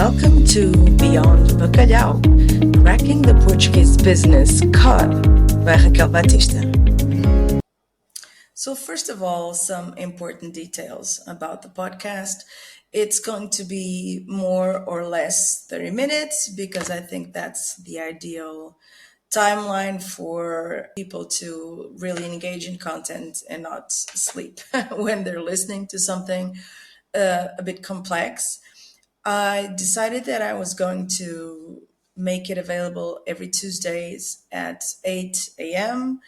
Welcome to Beyond Bacalhau, Cracking the Portuguese Business Code by Raquel Batista. So, first of all, some important details about the podcast. It's going to be more or less 30 minutes because I think that's the ideal timeline for people to really engage in content and not sleep when they're listening to something a bit complex. I decided that I was going to make it available every Tuesdays at 8 a.m.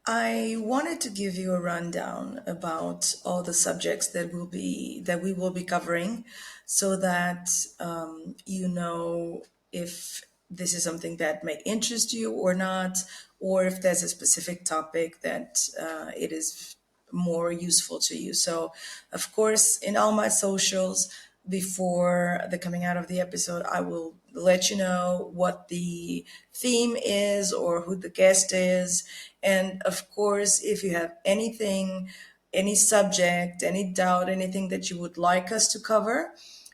I wanted to give you a rundown about all the subjects that we will be covering, so that you know if this is something that may interest you or not, or if there's a specific topic that it is more useful to you. So, of course, in all my socials before the coming out of the episode, I will let you know what the theme is or who the guest is. And of course, if you have anything, any subject, any doubt, anything that you would like us to cover,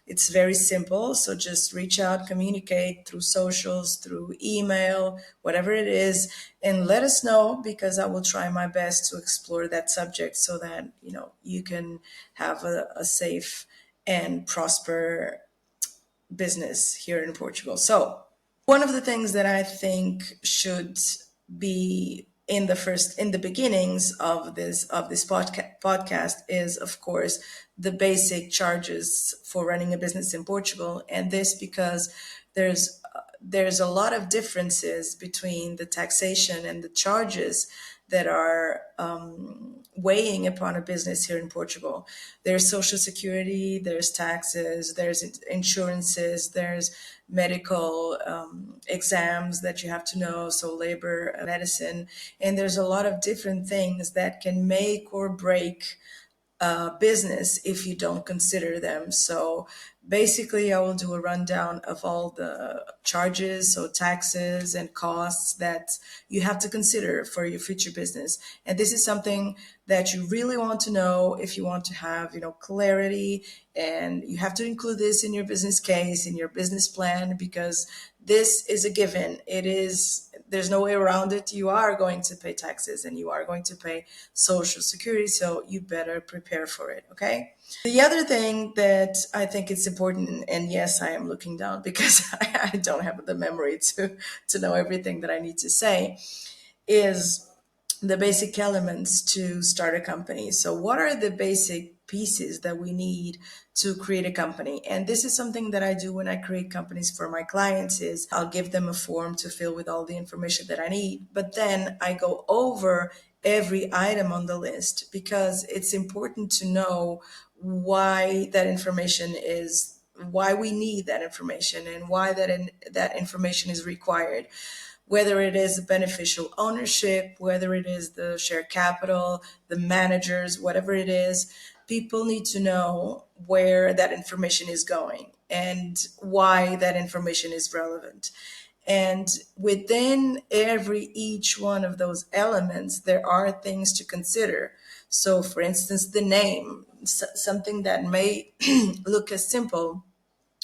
it's very simple. So just reach out, communicate through socials, through email, whatever it is, and let us know, because I will try my best to explore that subject so that, you can have a safe and prosper business here in Portugal. So one of the things that I think should be in the beginnings of this podcast is, of course, the basic charges for running a business in Portugal, and this because there's a lot of differences between the taxation and the charges that are weighing upon a business here in Portugal. There's social security, there's taxes, there's insurances, there's medical exams that you have to know, so labor, medicine, and there's a lot of different things that can make or break business if you don't consider them. So basically, I will do a rundown of all the charges, so taxes and costs that you have to consider for your future business. And this is something that you really want to know if you want to have, clarity, and you have to include this in your business case, in your business plan, because this is a given. There's no way around it. You are going to pay taxes and you are going to pay social security, so you better prepare for it, okay? The other thing that I think it's important, and yes, I am looking down because I don't have the memory to know everything that I need to say, is the basic elements to start a company. So what are the basic pieces that we need to create a company? And this is something that I do when I create companies for my clients. Is I'll give them a form to fill with all the information that I need, but then I go over every item on the list, because it's important to know why we need that information, and why that information is required, whether it is beneficial ownership, whether it is the share capital, the managers, whatever it is. People need to know where that information is going and why that information is relevant. And within each one of those elements, there are things to consider. So, for instance, the name, something that may look as simple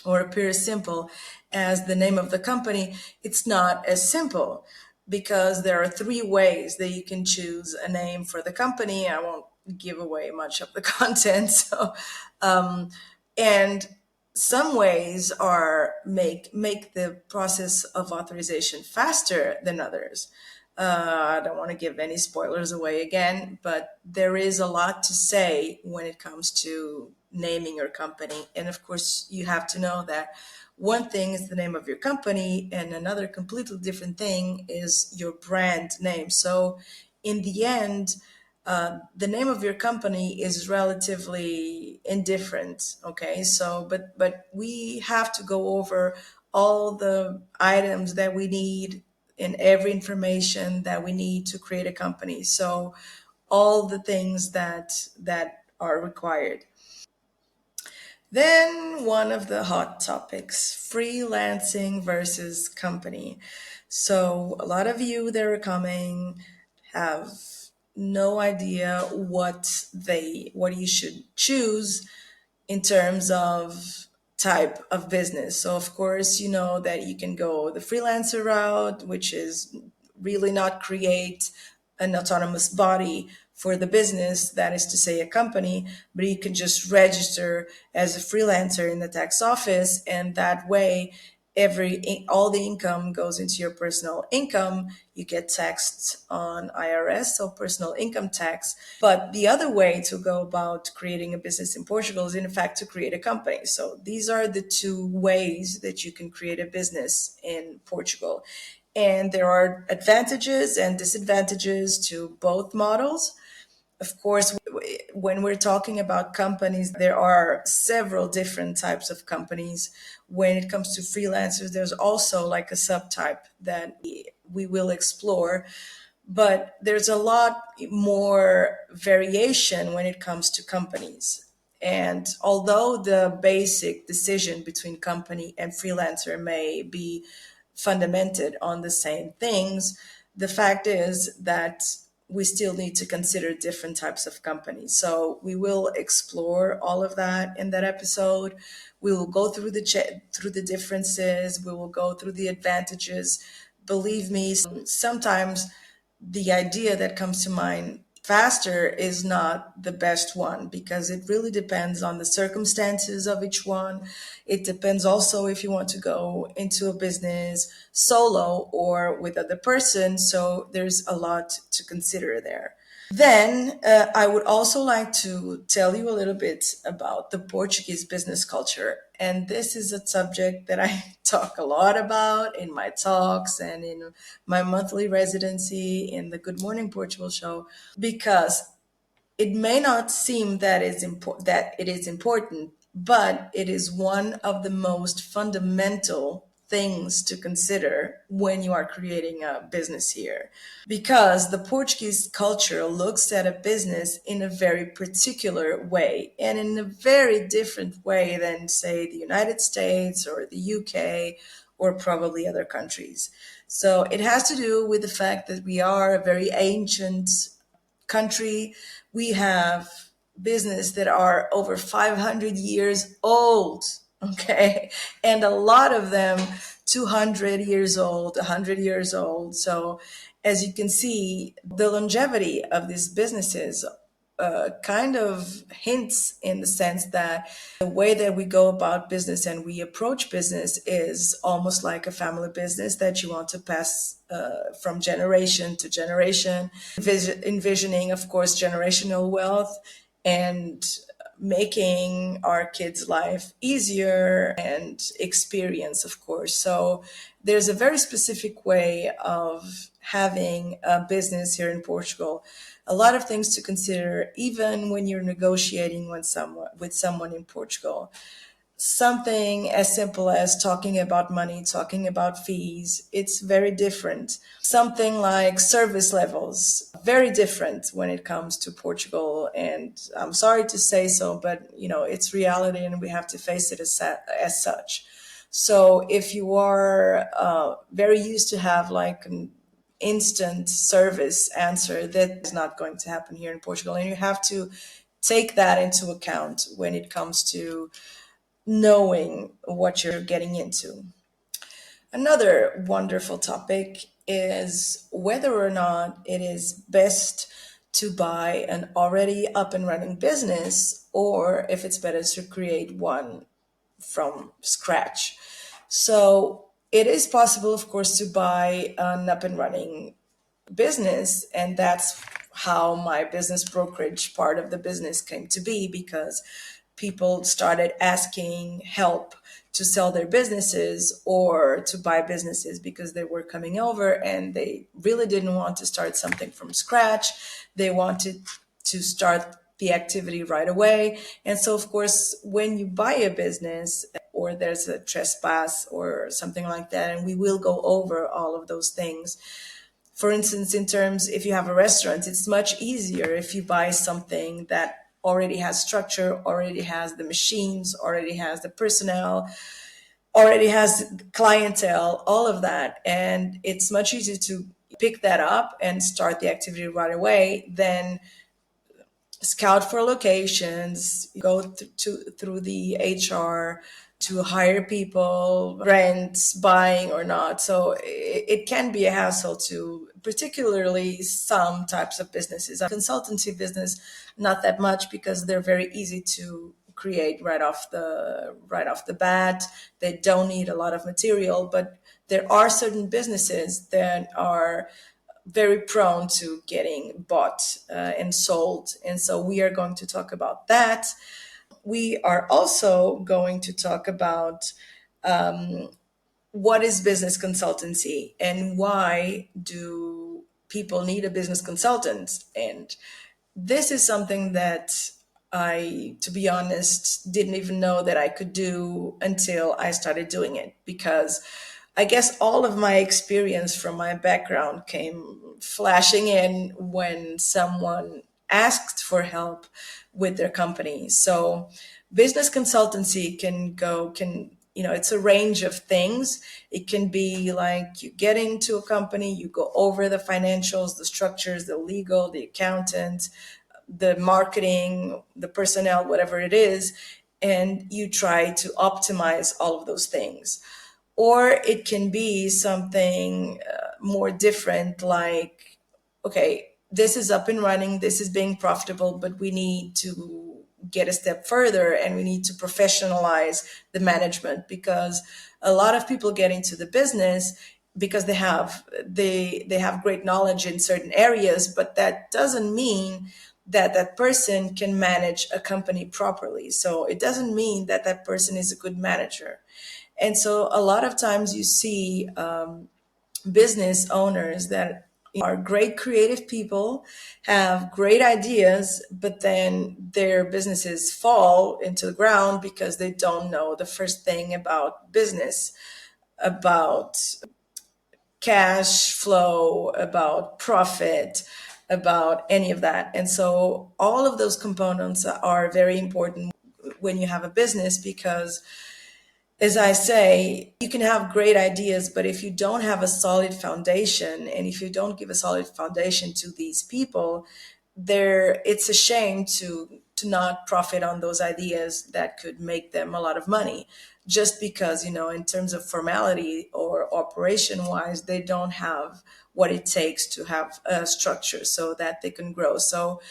or appear simple as the name of the company, it's not as simple, because there are three ways that you can choose a name for the company. I won't give away much of the content. So, and some ways are make the process of authorization faster than others. I don't want to give any spoilers away again, but there is a lot to say when it comes to naming your company. And of course, you have to know that one thing is the name of your company, and another completely different thing is your brand name. So in the end, the name of your company is relatively indifferent. Okay, so but we have to go over all the items that we need and every information that we need to create a company. So all the things that are required. Then one of the hot topics, freelancing versus company. So a lot of you that are coming have no idea what you should choose in terms of type of business. So, of course, you know that you can go the freelancer route, which is really not create an autonomous body for the business, that is to say, a company, but you can just register as a freelancer in the tax office, and that way all the income goes into your personal income. You get taxed on IRS, so personal income tax. But the other way to go about creating a business in Portugal is, in fact, to create a company. So these are the two ways that you can create a business in Portugal. And there are advantages and disadvantages to both models. Of course, when we're talking about companies, there are several different types of companies. When it comes to freelancers, there's also like a subtype that we will explore. But there's a lot more variation when it comes to companies. And although the basic decision between company and freelancer may be fundamented on the same things, the fact is that we still need to consider different types of companies. So we will explore all of that in that episode. We will go through through the differences. We will go through the advantages. Believe me, sometimes the idea that comes to mind faster is not the best one, because it really depends on the circumstances of each one. It depends also if you want to go into a business solo or with other person. So there's a lot to consider there. Then I would also like to tell you a little bit about the Portuguese business culture. And this is a subject that I talk a lot about in my talks and in my monthly residency in the Good Morning Portugal show, because it may not seem that it is important, but it is one of the most fundamental things to consider when you are creating a business here, because the Portuguese culture looks at a business in a very particular way and in a very different way than, say, the United States or the UK or probably other countries. So it has to do with the fact that we are a very ancient country. We have business that are over 500 years old, okay? And a lot of them 200 years old, 100 years old. So as you can see, the longevity of these businesses kind of hints in the sense that the way that we go about business and we approach business is almost like a family business that you want to pass from generation to generation, envisioning, of course, generational wealth and making our kids' life easier and experience, of course. So there's a very specific way of having a business here in Portugal. A lot of things to consider, even when you're negotiating with someone in Portugal. Something as simple as talking about money, talking about fees, it's very different. Something like service levels, very different when it comes to Portugal. And I'm sorry to say so, but it's reality and we have to face it as such. So if you are very used to have like an instant service answer, that is not going to happen here in Portugal. And you have to take that into account when it comes to knowing what you're getting into. Another wonderful topic is whether or not it is best to buy an already up and running business or if it's better to create one from scratch. So it is possible, of course, to buy an up and running business, and that's how my business brokerage part of the business came to be, because people started asking help to sell their businesses or to buy businesses because they were coming over and they really didn't want to start something from scratch. They wanted to start the activity right away. And so, of course, when you buy a business or there's a trespass or something like that, and we will go over all of those things. For instance, in terms, if you have a restaurant, it's much easier if you buy something that already has structure, already has the machines, already has the personnel, already has clientele, all of that. And it's much easier to pick that up and start the activity right away than scout for locations, go through the HR to hire people, rents, buying or not. So it can be a hassle to particularly some types of businesses. Consultancy business, not that much because they're very easy to create right off the bat. They don't need a lot of material, but there are certain businesses that are very prone to getting bought and sold. And so we are going to talk about that. We are also going to talk about what is business consultancy and why do people need a business consultant. And this is something that I, to be honest, didn't even know that I could do until I started doing it, because I guess all of my experience from my background came flashing in when someone asked for help with their company. So business consultancy it's a range of things. It can be like you get into a company, you go over the financials, the structures, the legal, the accountant, the marketing, the personnel, whatever it is, and you try to optimize all of those things. Or it can be something more different, like, okay, this is up and running, this is being profitable, but we need to get a step further and we need to professionalize the management, because a lot of people get into the business because they have great knowledge in certain areas, but that doesn't mean that that person can manage a company properly. So it doesn't mean that that person is a good manager. And so a lot of times you see business owners that are great creative people, have great ideas, but then their businesses fall into the ground because they don't know the first thing about business, about cash flow, about profit, about any of that. And so all of those components are very important when you have a business, because as I say, you can have great ideas, but if you don't have a solid foundation and if you don't give a solid foundation to these people, it's a shame to not profit on those ideas that could make them a lot of money, just because, in terms of formality or operation wise, they don't have what it takes to have a structure so that they can grow. So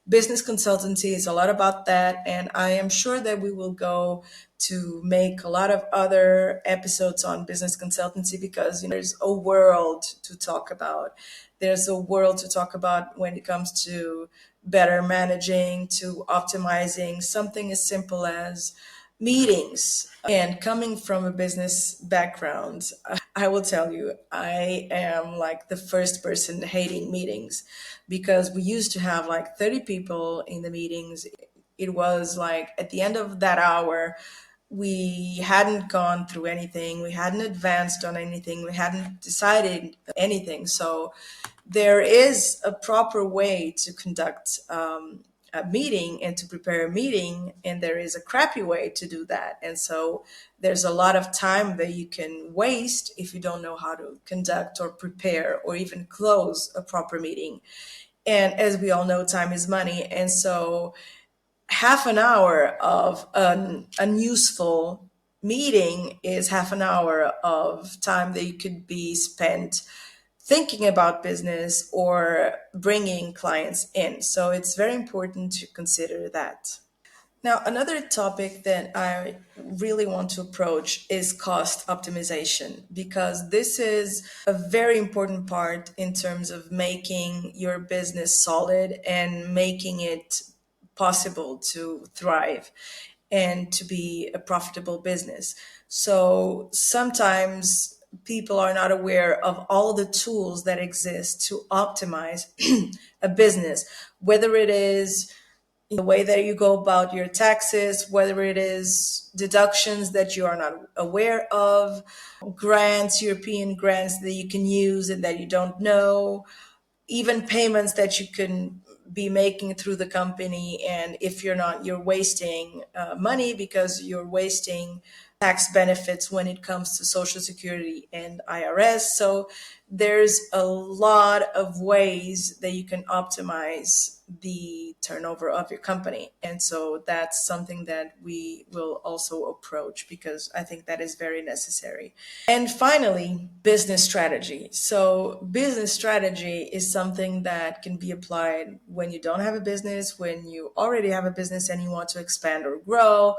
business consultancy is a lot about that, and I am sure that we will go to make a lot of other episodes on business consultancy, because there's a world to talk about. There's a world to talk about when it comes to better managing, to optimizing something as simple as meetings. And coming from a business background, I will tell you, I am like the first person hating meetings, because we used to have like 30 people in the meetings. It was like at the end of that hour, we hadn't gone through anything, we hadn't advanced on anything, we hadn't decided anything. So there is a proper way to conduct a meeting and to prepare a meeting, and there is a crappy way to do that. And so there's a lot of time that you can waste if you don't know how to conduct or prepare or even close a proper meeting. And as we all know, time is money. And so half an hour of an unuseful meeting is half an hour of time that you could be spent thinking about business or bringing clients in. So it's very important to consider that. Now, another topic that I really want to approach is cost optimization, because this is a very important part in terms of making your business solid and making it possible to thrive and to be a profitable business. So sometimes people are not aware of all the tools that exist to optimize a business, whether it is the way that you go about your taxes, whether it is deductions that you are not aware of, grants, European grants that you can use and that you don't know, even payments that you can be making through the company. And if you're not, you're wasting money because you're wasting tax benefits when it comes to Social Security and IRS. So there's a lot of ways that you can optimize the turnover of your company. And so that's something that we will also approach because I think that is very necessary. And finally, business strategy. So, business strategy is something that can be applied when you don't have a business, when you already have a business and you want to expand or grow,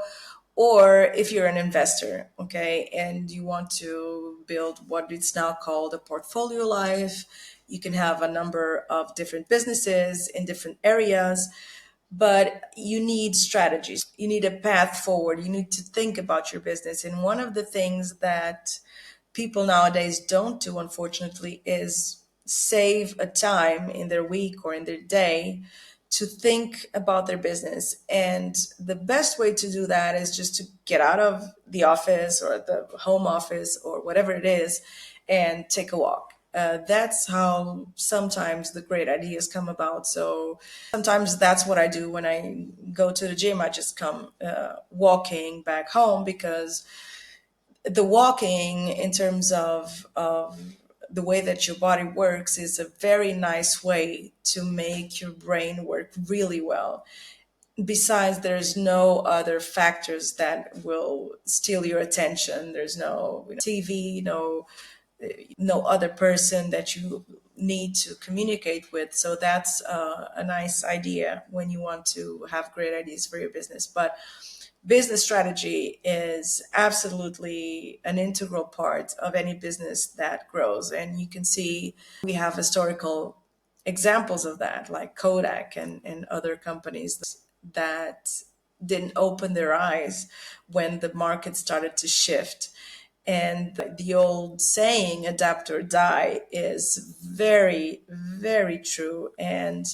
or if you're an investor, okay, and you want to build what is now called a portfolio life. You can have a number of different businesses in different areas, but you need strategies. You need a path forward. You need to think about your business. And one of the things that people nowadays don't do, unfortunately, is save a time in their week or in their day to think about their business. And the best way to do that is just to get out of the office or the home office or whatever it is and take a walk. That's how sometimes the great ideas come about. So sometimes that's what I do when I go to the gym. I just come walking back home because the walking, in terms of the way that your body works, is a very nice way to make your brain work really well. Besides, there's no other factors that will steal your attention. There's no TV, no other person that you need to communicate with. So that's a nice idea when you want to have great ideas for your business. But business strategy is absolutely an integral part of any business that grows. And you can see we have historical examples of that, like Kodak and other companies that didn't open their eyes when the market started to shift. And the old saying, adapt or die, is very, very true. And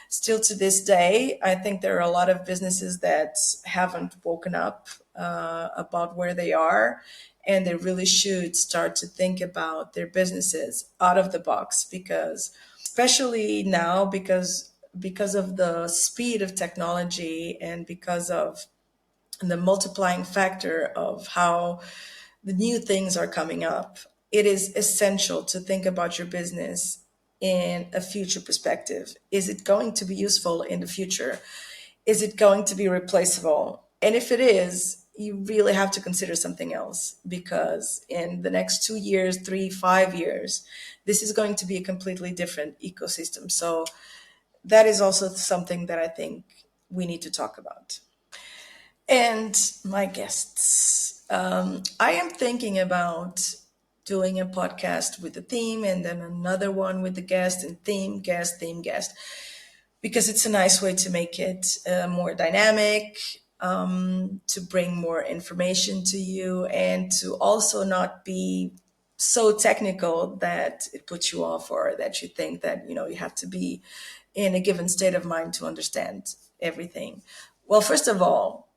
still to this day, I think there are a lot of businesses that haven't woken up about where they are. And they really should start to think about their businesses out of the box, because especially now, because of the speed of technology and because of the multiplying factor of how the new things are coming up, it is essential to think about your business in a future perspective. Is it going to be useful in the future? Is it going to be replaceable? And if it is, you really have to consider something else, because in the next 2 years, 3, 5 years, this is going to be a completely different ecosystem. So that is also something that I think we need to talk about. And my guests. I am thinking about doing a podcast with a theme and then another one with the guest and theme, guest, theme, guest, because it's a nice way to make it more dynamic, to bring more information to you, and to also not be so technical that it puts you off, or that you think that you have to be in a given state of mind to understand everything. Well, first of all,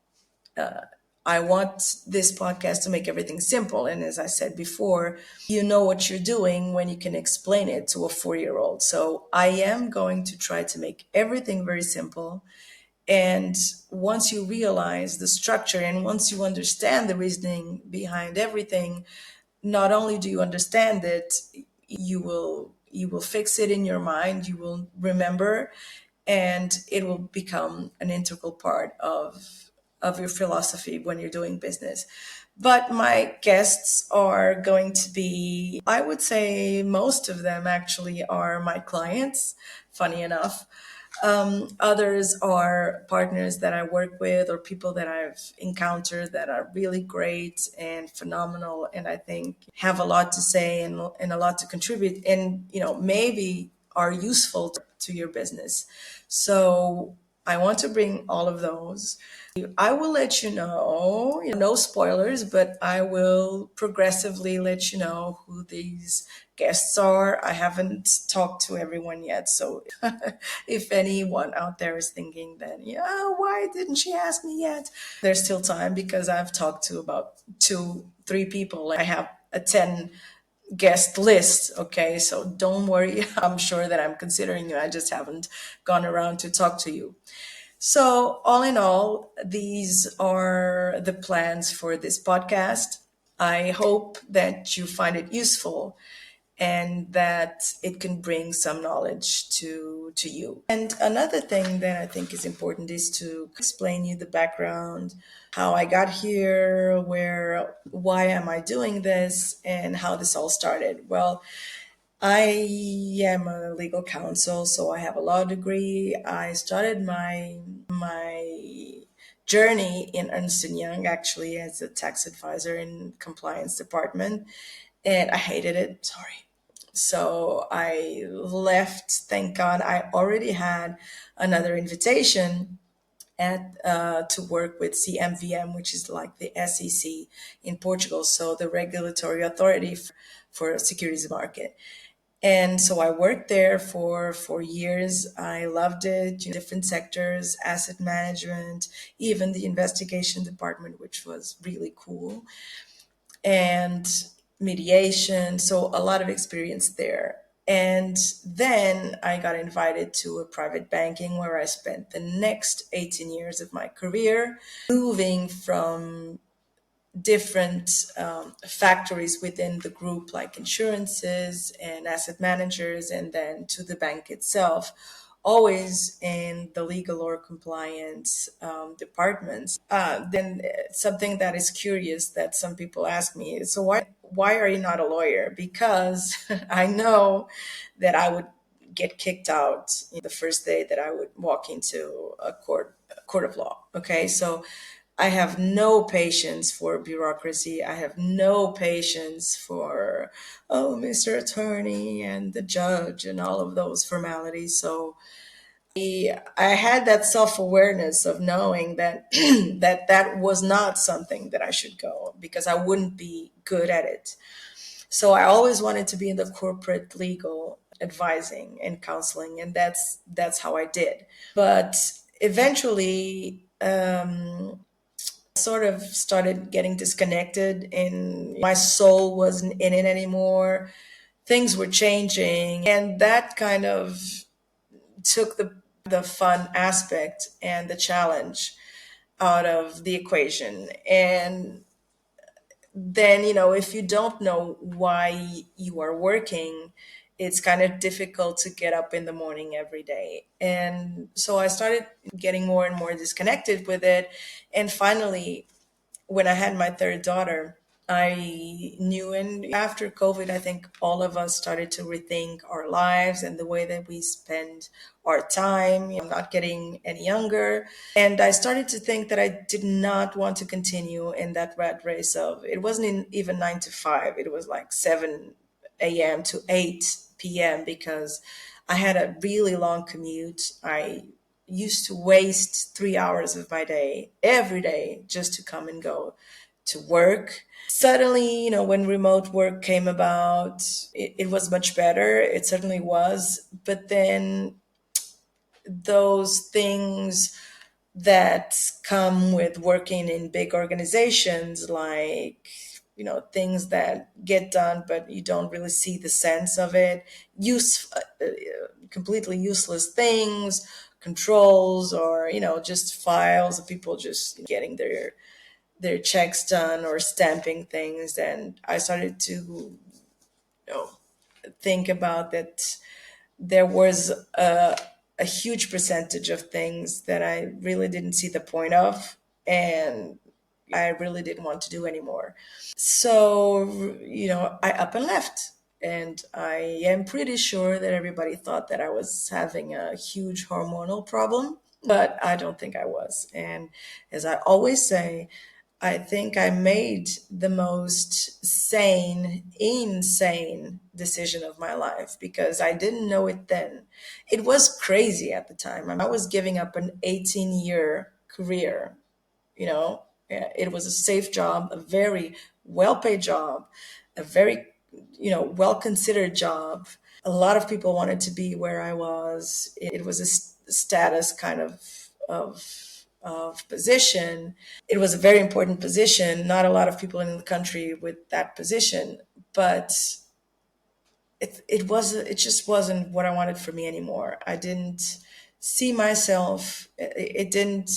I want this podcast to make everything simple. And as I said before, you know what you're doing when you can explain it to a 4-year old. So I am going to try to make everything very simple. And once you realize the structure and once you understand the reasoning behind everything, not only do you understand it, you will fix it in your mind, you will remember, and it will become an integral part of your philosophy when you're doing business. But my guests are going to be, I would say most of them actually are my clients, funny enough. Others are partners that I work with or people that I've encountered that are really great and phenomenal, and I think have a lot to say and a lot to contribute, and maybe are useful to your business. So I want to bring all of those. I will let you know, no spoilers, but I will progressively let you know who these guests are. I haven't talked to everyone yet. So if anyone out there is thinking that, yeah, why didn't she ask me yet? There's still time, because I've talked to about 2, 3 people. I have a 10 guest list. Okay. So don't worry. I'm sure that I'm considering you. I just haven't gone around to talk to you. So, all in all, these are the plans for this podcast. I hope that you find it useful and that it can bring some knowledge to you. And another thing that I think is important is to explain you the background, how I got here, why am I doing this, and how this all started. Well, I am a legal counsel, so I have a law degree. I started my journey in Ernst and Young actually as a tax advisor in compliance department, and I hated it. Sorry. So I left. Thank God, I already had another invitation at to work with CMVM, which is like the SEC in Portugal, so the regulatory authority for securities market. And so I worked there for 4 years. I loved it, different sectors, asset management, even the investigation department, which was really cool, and mediation. So a lot of experience there. And then I got invited to a private banking where I spent the next 18 years of my career, moving from different factories within the group, like insurances and asset managers, and then to the bank itself, always in the legal or compliance departments. Then something that is curious that some people ask me is, so why are you not a lawyer? Because I know that I would get kicked out the first day that I would walk into a court of law. Okay, so I have no patience for bureaucracy. I have no patience for, oh, Mr. Attorney and the judge and all of those formalities. So I had that self awareness of knowing that that was not something that I should go because I wouldn't be good at it. So I always wanted to be in the corporate legal advising and counseling, and that's how I did. But eventually, sort of started getting disconnected and my soul wasn't in it anymore. Things were changing and that kind of took the fun aspect and the challenge out of the equation. And then, if you don't know why you are working, it's kind of difficult to get up in the morning every day. And so I started getting more and more disconnected with it. And finally, when I had my third daughter, I knew, and after COVID, I think all of us started to rethink our lives and the way that we spend our time. I'm not getting any younger. And I started to think that I did not want to continue in that rat race of, it wasn't even 9 to 5, it was like 7 a.m. to 8 p.m. because I had a really long commute. I used to waste 3 hours of my day every day just to come and go to work. Suddenly, when remote work came about, it was much better. It certainly was. But then those things that come with working in big organizations, like things that get done but you don't really see the sense of it, completely useless things, controls, or just files of people just getting their checks done or stamping things. And I started to know think about that there was a huge percentage of things that I really didn't see the point of, and I really didn't want to do anymore. So, I up and left. And I am pretty sure that everybody thought that I was having a huge hormonal problem, but I don't think I was. And as I always say, I think I made the most insane decision of my life because I didn't know it then. It was crazy at the time. I was giving up an 18-year career, you know. Yeah, it was a safe job, a very well-paid job, a very, well-considered job. A lot of people wanted to be where I was. It was a status kind of position. It was a very important position. Not a lot of people in the country with that position, but it just wasn't what I wanted for me anymore. I didn't see myself. It didn't,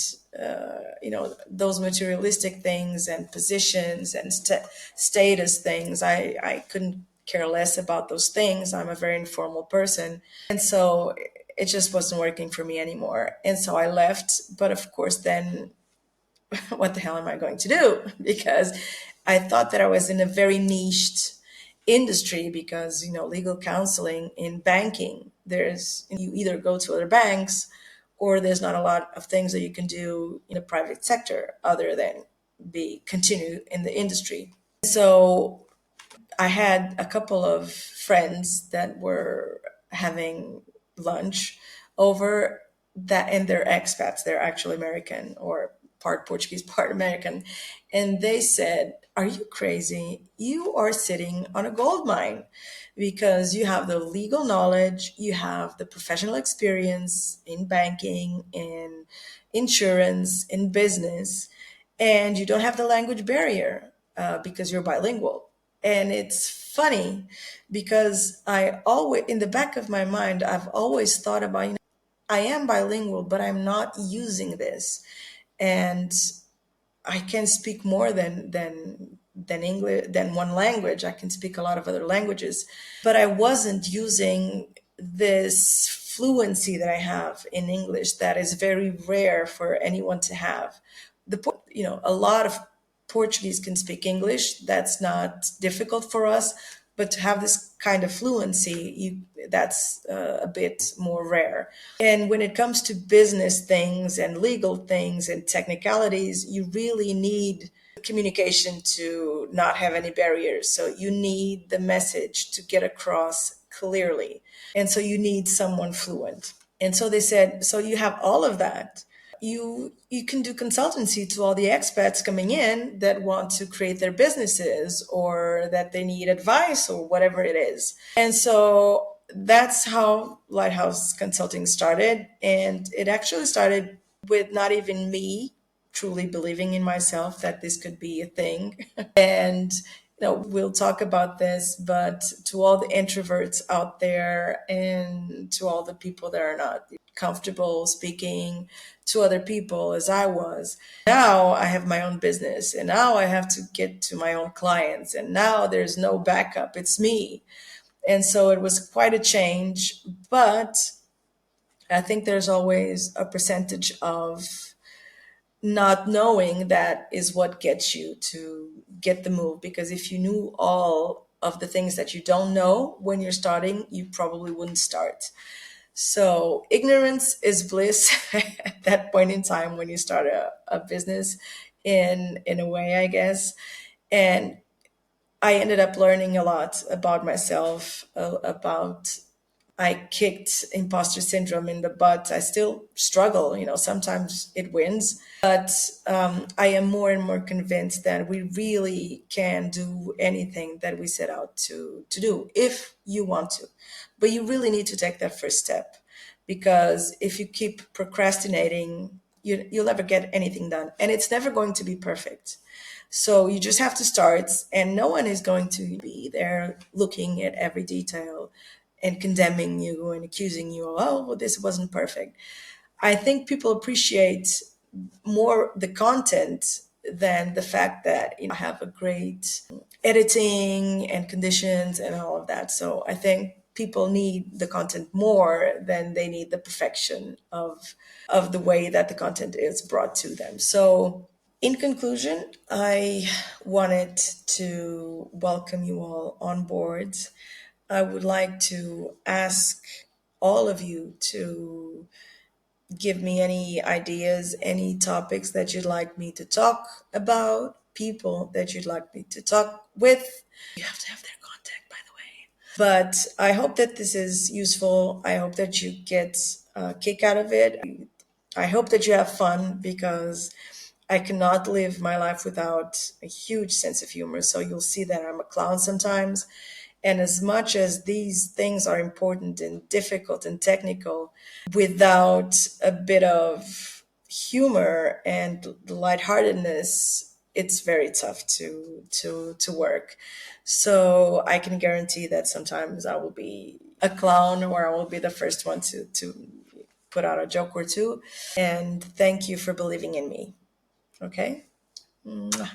those materialistic things and positions and status things. I couldn't care less about those things. I'm a very informal person. And so it just wasn't working for me anymore. And so I left. But of course, then what the hell am I going to do? Because I thought that I was in a very niched industry because, legal counseling in banking, you either go to other banks or there's not a lot of things that you can do in the private sector other than continue in the industry. So I had a couple of friends that were having lunch over that, and they're expats. They're actually American or part Portuguese, part American. And they said, "Are you crazy? You are sitting on a gold mine because you have the legal knowledge, you have the professional experience in banking, in insurance, in business, and you don't have the language barrier because you're bilingual." And it's funny because I always, in the back of my mind, I've always thought about, I am bilingual, but I'm not using this. And I can speak more than English, than one language. I can speak a lot of other languages, but I wasn't using this fluency that I have in English that is very rare for anyone to have. A lot of Portuguese can speak English. That's not difficult for us, but to have this kind of fluency, that's a bit more rare. And when it comes to business things and legal things and technicalities, you really need communication to not have any barriers. So you need the message to get across clearly. And so you need someone fluent. And so they said, so you have all of that. You can do consultancy to all the expats coming in that want to create their businesses or that they need advice or whatever it is. And so that's how Lighthouse Consulting started. And it actually started with not even me truly believing in myself that this could be a thing. And we'll talk about this, but to all the introverts out there and to all the people that are not comfortable speaking to other people as I was, now I have my own business and now I have to get to my own clients and now there's no backup. It's me. And so it was quite a change, but I think there's always a percentage of not knowing that is what gets you to get the move. Because if you knew all of the things that you don't know when you're starting, you probably wouldn't start. So ignorance is bliss at that point in time when you start a business in a way, I guess. And I ended up learning a lot about myself, about I kicked imposter syndrome in the butt. I still struggle, sometimes it wins, but I am more and more convinced that we really can do anything that we set out to do if you want to. But you really need to take that first step because if you keep procrastinating, you'll never get anything done and it's never going to be perfect. So you just have to start, and no one is going to be there looking at every detail and condemning you and accusing you of, oh, well, this wasn't perfect. I think people appreciate more the content than the fact that I have a great editing and conditions and all of that. So I think people need the content more than they need the perfection of the way that the content is brought to them. So in conclusion, I wanted to welcome you all on board. I would like to ask all of you to give me any ideas, any topics that you'd like me to talk about, people that you'd like me to talk with. You have to have their contact, by the way. But I hope that this is useful. I hope that you get a kick out of it. I hope that you have fun because I cannot live my life without a huge sense of humor. So you'll see that I'm a clown sometimes. And as much as these things are important and difficult and technical, without a bit of humor and lightheartedness, it's very tough to work. So I can guarantee that sometimes I will be a clown or I will be the first one to put out a joke or two. And thank you for believing in me. Okay? Mwah.